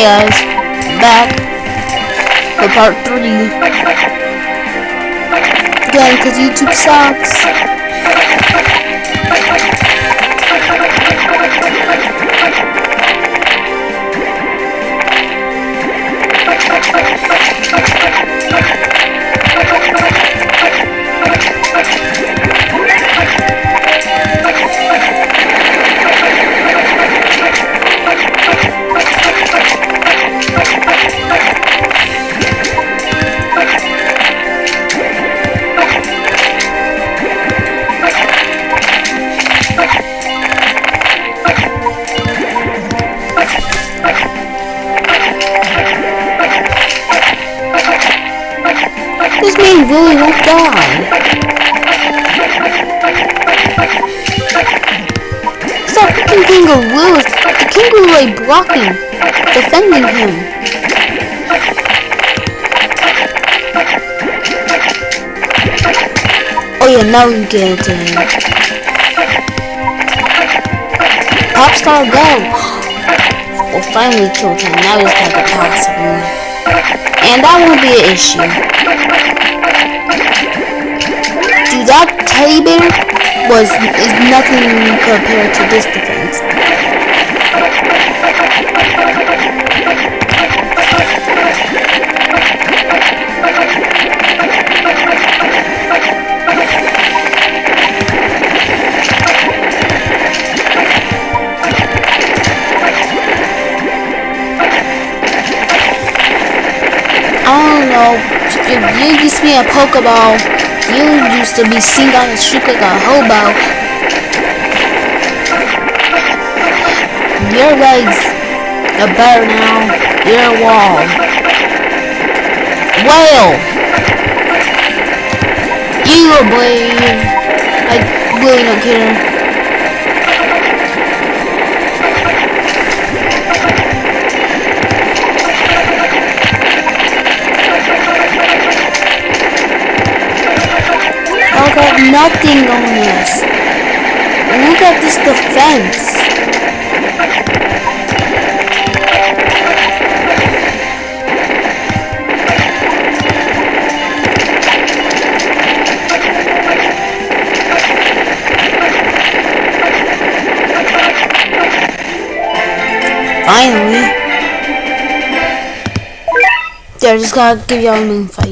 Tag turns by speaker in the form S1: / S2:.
S1: guys, back for part 3. Again, because YouTube sucks. This man really won't die. Stop freaking kangaroo! The kangaroo like blocking, defending him. Oh yeah, now we get it to him. Popstar, go! We'll finally killed him. Now he's got the possible. And that won't be an issue. Dude, that teddy bear is nothing compared to this defense. I don't know, if you used to be a Pokeball, you used to be seen on the street like a hobo. Your legs are better now. You're a wall. Whale! You a blade. I really don't care. I got nothing on this. Look at this defense. Finally. There, just gotta give y'all a moon fight.